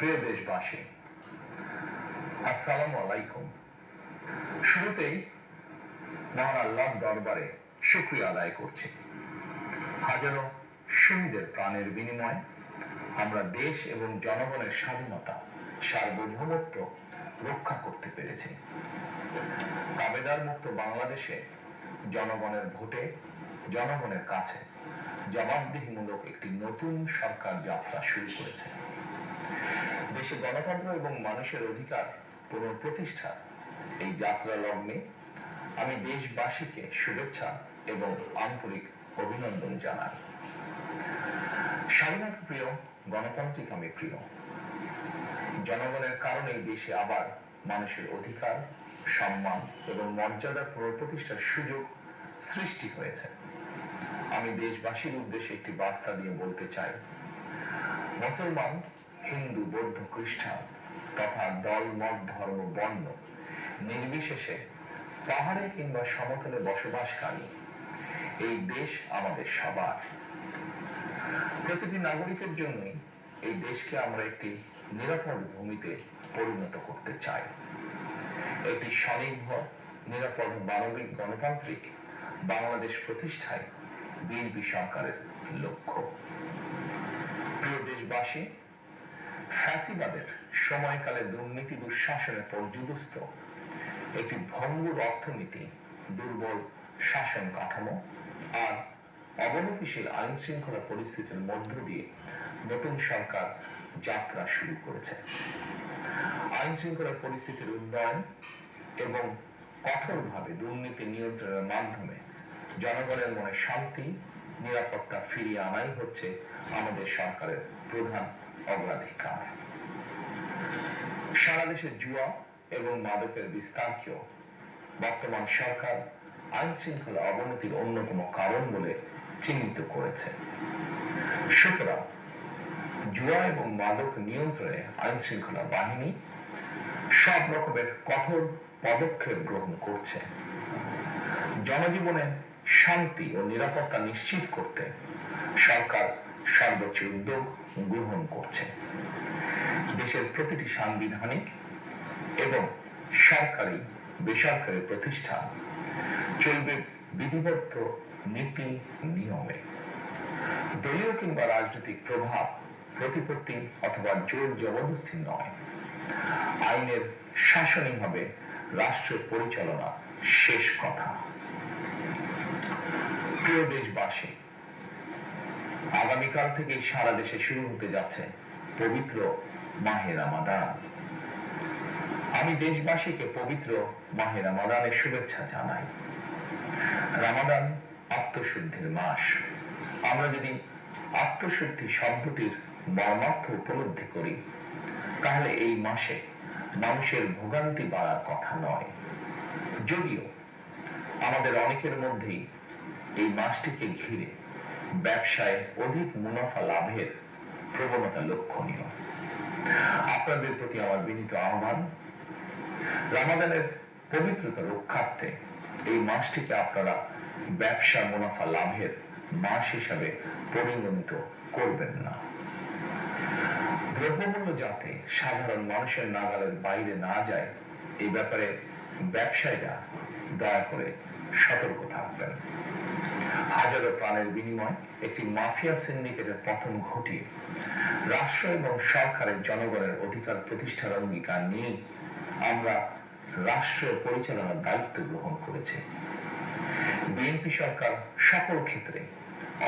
প্রিয় দেশবাসী, আসসালামু আলাইকুম। শুরুতেই মহান আল্লাহর দরবারে শুকরিয়া আদায় করছি। হাজারো শহীদের প্রাণের বিনিময়ে আমরা দেশ এবং জনগণের স্বাধীনতা, সার্বভৌমত্ব রক্ষা করতে পেরেছি। তাবেদার মুক্ত বাংলাদেশে জনগণের ভোটে জনগণের কাছে জবাবদিহিমূলক একটি নতুন সরকার যাত্রা শুরু করেছে। দেশে গণতন্ত্র এবং মানুষের অধিকার পুনঃপ্রতিষ্ঠা এই যাত্রা লগ্নে আমি দেশবাসীকে শুভেচ্ছা এবং আন্তরিক অভিনন্দন জানাই। স্বাধীনতা প্রিয়, গণতান্ত্রিক আমি প্রিয়। জনগণের কারণে দেশে আবার মানুষের অধিকার, সম্মান এবং মর্যাদা পুনঃপ্রতিষ্ঠার সুযোগ সৃষ্টি হয়েছে। আমি দেশবাসীর উদ্দেশ্যে একটি বার্তা দিয়ে বলতে চাই, মুসলমান, হিন্দু, বৌদ্ধ, খ্রিস্টান তথা দল, মত, ধর্ম, বর্ণ নির্বিশেষে পাহাড়ে কিংবা সমতলে বসবাসকারী এই দেশ আমাদের সবার। প্রতিটি নাগরিকের জন্যই এই দেশকে আমরা একটি নিরাপদ ভূমিতে পরিণত করতে চাই। একটি স্বনির্ভর, নিরাপদ, মানবিক, গণতান্ত্রিক বাংলাদেশ প্রতিষ্ঠায় বিএনপি সরকারের লক্ষ্য। প্রিয় দেশবাসী, ফ্যাসিবাদের সময়কালে দুর্নীতি, দুঃশাসনে পর্যুদস্ত একটি ভঙ্গুর অর্থনীতি, দুর্বল শাসন কাঠামো আর অবনতিশীল আইন শৃঙ্খলা পরিস্থিতির মধ্য দিয়ে নতুন সরকার যাত্রা শুরু করেছে। আইন শৃঙ্খলা পরিস্থিতির উন্নয়ন এবং কঠোরভাবে দুর্নীতি নিয়ন্ত্রণের মাধ্যমে জনগণের মনে শান্তি, নিরাপত্তা ফিরিয়ে আনাই হচ্ছে আমাদের সরকারের প্রধান অগ্রাধিকার। সারা দেশে জুয়া এবং মাদকের বিস্তারকেও বর্তমান সরকার আইন শৃঙ্খলা অবনতির অন্যতম কারণ বলে চিহ্নিত করেছে। সুতরাং জুয়া এবং মাদক নিয়ন্ত্রণে আইন শৃঙ্খলা বাহিনী সব রকমের কঠোর পদক্ষেপ গ্রহণ করছে। জনজীবনে শান্তি ও নিরাপত্তা নিশ্চিত করতে সরকার সর্বোচ্চ উদ্যোগ গ্রহণ করছে। দেশের প্রতিটি সাংবিধানিক এবং সরকারি, বেসরকারি প্রতিষ্ঠান চলবে বিধিবদ্ধ নীতি নিয়মে। দলীয় কিংবা রাজনৈতিক প্রভাব, প্রতিপত্তি অথবা জোর জবরদস্তি নয়। আইনের শাসনই হবে রাষ্ট্র পরিচালনা শেষ কথা। প্রিয় দেশবাসী, আগামীকাল থেকে সারা দেশে শুরু হতে যাচ্ছে পবিত্র মাহে রমাদান। আমি দেশবাসীকে পবিত্র মাহে রমাদানের শুভেচ্ছা জানাই। রমাদান আত্মশুদ্ধির মাস। আমরা যদি আত্মশুদ্ধি শব্দটির মর্মার্থ উপলব্ধি করি, তাহলে এই মাসে মানুষের ভোগান্তি বাড়ার কথা নয়। যদিও আমাদের অনেকের মধ্যেই এই মাসটিকে ঘিরে ব্যবসায় অধিক মুনাফা লাভের প্রবণতা লক্ষণীয়। আপনাদের প্রতি আমার বিনীত আহ্বান, রমাদানের পবিত্রতা রক্ষার্থে এই মাসটিকে আপনারা ব্যবসা মুনাফা লাভের মাস হিসাবে পরিগণিত করবেন না। দ্রব্যমূল্য যাতে সাধারণ মানুষের নাগালের বাইরে না যায়, এই ব্যাপারে ব্যবসায়ীরা দয়া করে সতর্ক থাকবেন। হাজারো প্রাণের বিনিময়ে একটি মাফিয়া সিন্ডিকেটের পতন ঘটিয়ে রাষ্ট্র এবং সরকারের জনগণের অধিকার প্রতিষ্ঠার অঙ্গীকার নিয়ে আমরা রাষ্ট্র পরিচালনার দায়িত্ব গ্রহণ করেছি। বিএনপি সরকার সকল ক্ষেত্রে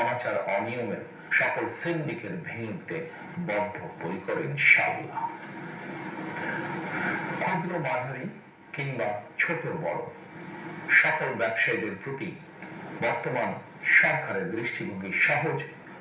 অনাচার, অনিয়মের সকল সিন্ডিকেট ভেঙে দিতে বদ্ধপরিকর ইনশাআল্লাহ। ক্ষুদ্র, মাঝারি কিংবা ছোট বড় সকল ব্যবসায়ীদের প্রতি বর্তমান সরকারের দৃষ্টিভঙ্গি সহজ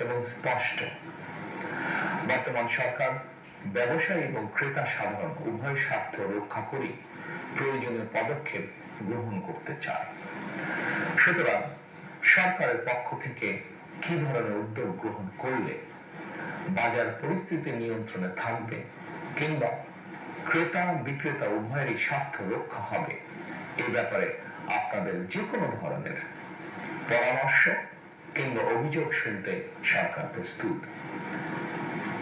এবং স্পষ্ট। বর্তমান সরকার ব্যবসায়ী এবং ক্রেতা সাধারণ উভয় স্বার্থ রক্ষা করে প্রয়োজনীয় পদক্ষেপ গ্রহণ করতে চায়। সুতরাং সরকারের পক্ষ থেকে কি ধরনের উদ্যোগ গ্রহণ করলে বাজার পরিস্থিতি নিয়ন্ত্রণে থাকবে কিংবা ক্রেতা বিক্রেতা উভয়েরই স্বার্থ রক্ষা হবে, এই ব্যাপারে আপনাদের যে কোনো ধরনের পরামর্শ কিংবা অভিযোগ শুনতে সরকার প্রস্তুত।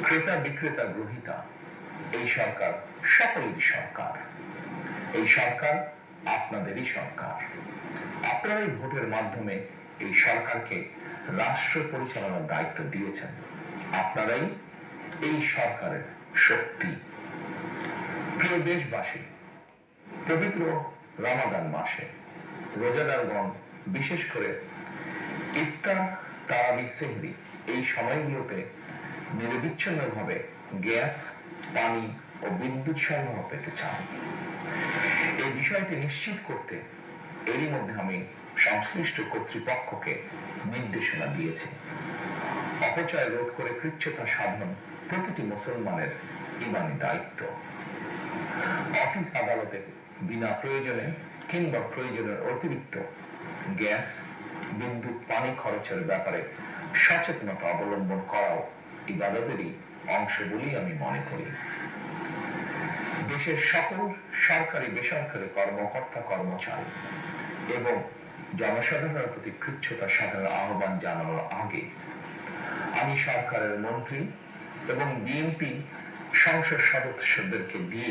ক্রেতা বিক্রেতা গ্রহীতা এই সরকার সকলেরই সরকার, এই সরকার আপনাদেরই সরকার। আপনারাই ভোটের মাধ্যমে এই সরকারকে রাষ্ট্র পরিচালনার দায়িত্ব দিয়েছেন, আপনারাই এই সরকারের শক্তি। প্রিয় দেশবাসী, পবিত্র রমাদান মাসে রোজাদারগণ বিশেষ করে ইফতার, তারাবি, সেহরি এই সময়গুলোতে নিরবিচ্ছিন্নভাবে গ্যাস, পানি ও বিদ্যুৎ সরবরাহ পেতে চান। এই বিষয়টি নিশ্চিত করতে এরই মধ্যে আমি সংশ্লিষ্ট কর্তৃপক্ষকে নির্দেশনা দিয়েছি। অপচয় রোধ করে কৃচ্ছ্রতা সাধন প্রতিটি মুসলমানের ইমানি দায়িত্ব। অফিস আদালতে বিনা প্রয়োজনে কিংবা প্রয়োজনের অতিরিক্ত গ্যাস, বিদ্যুৎ, পানি খরচের ব্যাপারে সচেতনতা অবলম্বন করাও ইবাদতেরই অংশ বলেই আমি মনে করি। দেশের সকল সরকারি বেসরকারি কর্মকর্তা কর্মচারী এবং জনসাধারণের প্রতি কৃচ্ছ্রতা সাধনের আহ্বান জানানোর আগে আমি সরকারের মন্ত্রী এবং বিএনপি সংসদ সদস্যদেরকে দিয়ে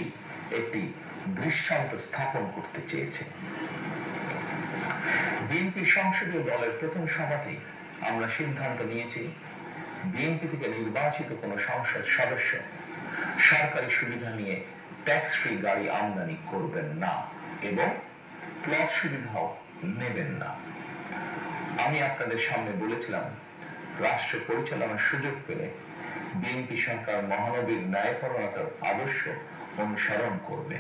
একটি দৃষ্টান্ত স্থাপন করতে চেয়েছি। বিএনপি সংসদীয় দলের প্রথম সভাতেই আমরা সিদ্ধান্ত নিয়েছি, বিএনপি থেকে নির্বাচিত কোনো সংসদ সদস্য সরকারি সুবিধা নিয়ে ট্যাক্স ফ্রি গাড়ি আমদানি করবেন না এবং প্লট সুবিধাও নেবেন না। আমি আপনাদের সামনে বলেছিলাম, রাষ্ট্র পরিচালনার সুযোগ পেলে বিএনপি সরকার মহানবীর ন্যায়পরায়ণতার আদর্শ অনুসরণ করবে।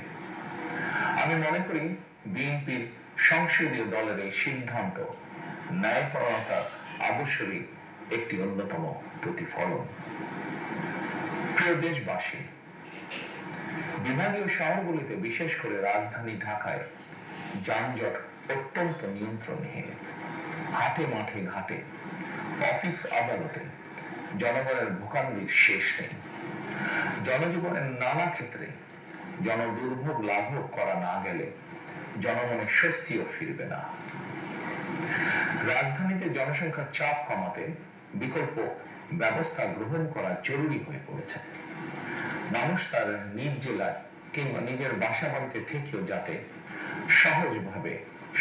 আমি মনে করি বিএনপির সংসদীয় দলের এই সিদ্ধান্ত ন্যায়পরায়ণতার আদর্শেরই একটি অন্যতম প্রতিফলন। প্রিয় দেশবাসী, বিভাগীয় শহরগুলিতে বিশেষ করে রাজধানী ঢাকায় যানজট অত্যন্ত নিয়ন্ত্রণহীন। হাটে মাঠে ঘাটে, অফিস আদালতে জনগণের ভোগান্তির শেষ নেই। জনজীবনের নানা ক্ষেত্রে জনদুর্ভোগ লাঘব করা না গেলে জনমনে স্বস্তিও ফিরবে না। রাজধানীতে জনসংখ্যার চাপ কমাতে বিকল্প ব্যবস্থা গ্রহণ করা জরুরি হয়ে পড়েছে। মানুষ তার নিজ জেলায় কিংবা নিজের বাসা বাড়িতে থেকেও যাতে সহজভাবে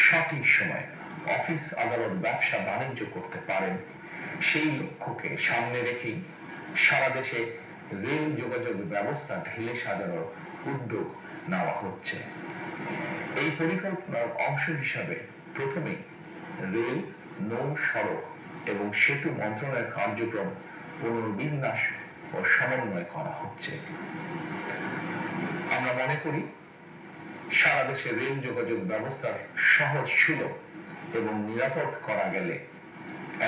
সঠিক সময় অফিস, আদালত, ব্যবসা বাণিজ্য করতে পারেন, সেই লক্ষ্যকে সামনে রেখেই সারা দেশে রেল যোগাযোগ ব্যবস্থা ঢেলে সাজানোর উদ্যোগ নেওয়া হচ্ছে। এই পরিকল্পনার অংশ হিসাবে প্রথমেই রেল, নৌ, সড়ক এবং সেতু মন্ত্রণালয়ের কার্যক্রম পুনর্বিন্যাস ও সমন্বয় করা হচ্ছে। আমরা মনে করি সারা দেশে রেল যোগাযোগ ব্যবস্থার সহজ, সুলভ এবং নিরাপদ করা গেলে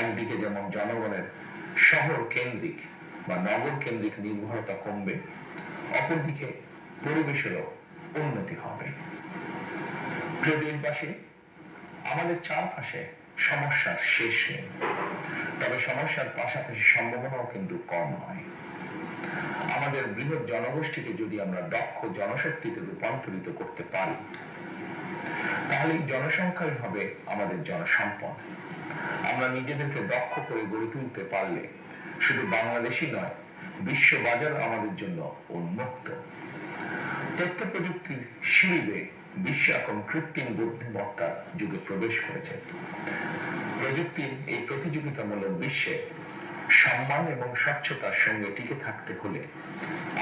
একদিকে যেমন জনগণের শহর কেন্দ্রিক বা নগর কেন্দ্রিক নির্ভরতা কমবে, অপরদিকে পরিবেশেরও উন্নতি হবে। প্রিয় দেশবাসী, আমাদের চারপাশে সমস্যার শেষ নেই, তবে সমস্যার পাশাপাশি সম্ভাবনাও কিন্তু কম নয়। আমাদের বৃহৎ জনগোষ্ঠীকে যদি আমরা দক্ষ জনশক্তিতে রূপান্তরিত করতে পারি, তাহলে জনসংখ্যাই হবে আমাদের জনসম্পদ। আমরা নিজেদেরকে দক্ষ করে গড়ে তুলতে পারলে শুধু বাংলাদেশই নয়, বিশ্ব বাজার আমাদের জন্য উন্মুক্ত। তথ্য প্রযুক্তির সিঁড়ি বিশ্ব এখন কৃত্রিম বুদ্ধিমত্তার যুগে প্রবেশ করেছে। প্রযুক্তির এই প্রতিযোগিতামূলক বিশ্বে সম্মান এবং স্বচ্ছতার সঙ্গে টিকে থাকতে হলে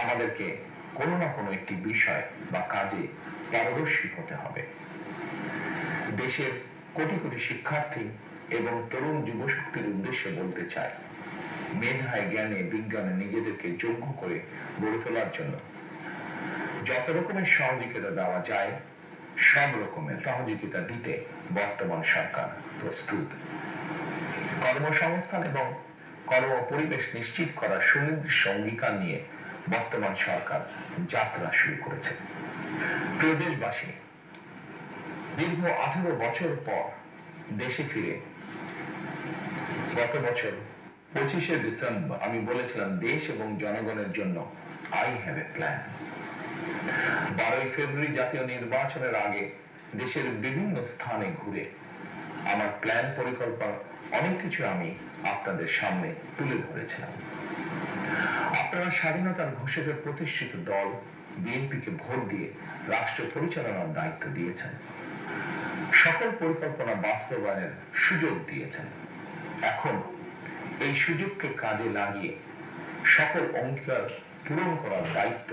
আমাদেরকে কোনো না কোনো একটি বিষয় বা কাজে পারদর্শী হতে হবে। দেশের কোটি কোটি শিক্ষার্থী এবং তরুণ যুবশক্তির উদ্দেশ্যে বলতে চাই, মেধায়, জ্ঞানে, বিজ্ঞানে নিজেদেরকে যোগ্য করে গড়ে তোলার জন্য যত রকমের সহযোগিতা দেওয়া যায়, সব রকমের সহযোগিতা দিতে বর্তমান সরকার প্রস্তুত। কর্মসংস্থান এবং কর্ম পরিবেশ নিশ্চিত করার সুনির্দিষ্ট অঙ্গীকার নিয়ে বর্তমান সরকার যাত্রা শুরু করেছে। প্রিয় দেশবাসী, দীর্ঘ 18 বছর পর দেশে ফিরে গত বছর 25শে ডিসেম্বর আমি বলেছিলাম, দেশ এবং জনগণের জন্য আই হ্যাভ এ প্ল্যান। 12ই ফেব্রুয়ারি জাতীয় নির্বাচনের আগে দেশের বিভিন্ন স্থানে ঘুরে আমার প্ল্যান, পরিকল্পনা অনেক কিছু আমি আপনাদের সামনে তুলে ধরেছিলাম। আপনারা স্বাধীনতার ঘোষকের প্রতিষ্ঠিত দল বিএনপিকে ভোট দিয়ে রাষ্ট্র পরিচালনার দায়িত্ব দিয়েছেন, সকল পরিকল্পনা বাস্তবায়নের সুযোগ দিয়েছেন। এখন এই সুযোগকে কাজে লাগিয়ে সকল অঙ্গীকার পূরণ করার দায়িত্ব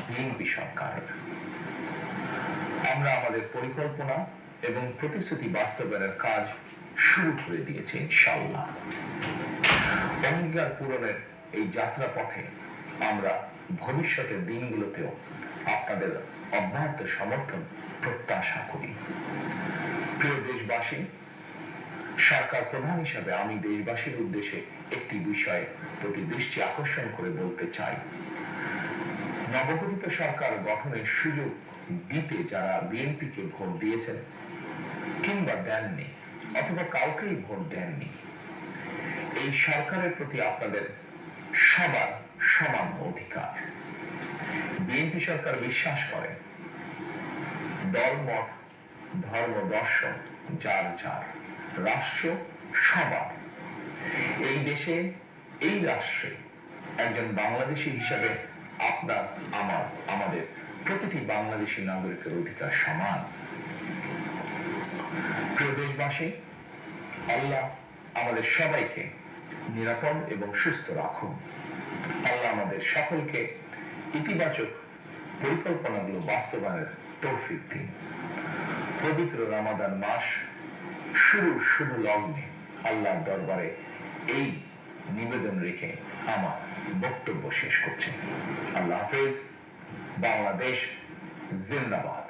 বিএনপি সরকারের। আমরা আমাদের পরিকল্পনা এবং প্রতিশ্রুতি বাস্তবায়নের কাজ শুরু করে দিয়েছি ইনশাআল্লাহ। অঙ্গীকার পূরণের এই যাত্রা পথে আমরা ভবিষ্যতের দিনগুলোতেও আপনাদের অব্যাহত সমর্থন প্রত্যাশা করি। প্রিয় দেশবাসী, সরকার প্রধান হিসাবে আমি দেশবাসীর উদ্দেশ্যে একটি বিষয়ে প্রতি দৃষ্টি আকর্ষণ করে বলতে চাই। নবগঠিত সরকার গঠনের সুযোগ দিতে যারা বিএনপিকে ভোট দিয়েছেন কিংবা দেননি অথবা কাউকেই ভোট দেননি, এই সরকারের প্রতি আপনাদের সবার সমান অধিকার। বিএনপি সরকার বিশ্বাস করে দল মত ধর্ম দর্শন যার যার, রাষ্ট্র সবার। এই দেশে এই রাষ্ট্রে একজন বাংলাদেশী হিসাবে আপনার আমার আমাদের প্রতিটি বাংলাদেশী নাগরিকের অধিকার সমান। প্রিয় দেশবাসী, আল্লাহ আমাদের সবাইকে নিরাপদ এবং সুস্থ রাখুন। আল্লাহ আমাদের সকলকে ইতিবাচক পরিকল্পনাগুলো বাস্তবায়নের তৌফিক দিন। পবিত্র রমাদান মাস শুরুর শুভ লগ্নে আল্লাহর দরবারে এই নিবেদন রেখে আমার বক্তব্য শেষ করছি। আল্লাহ হাফেজ। বাংলাদেশ জিন্দাবাদ।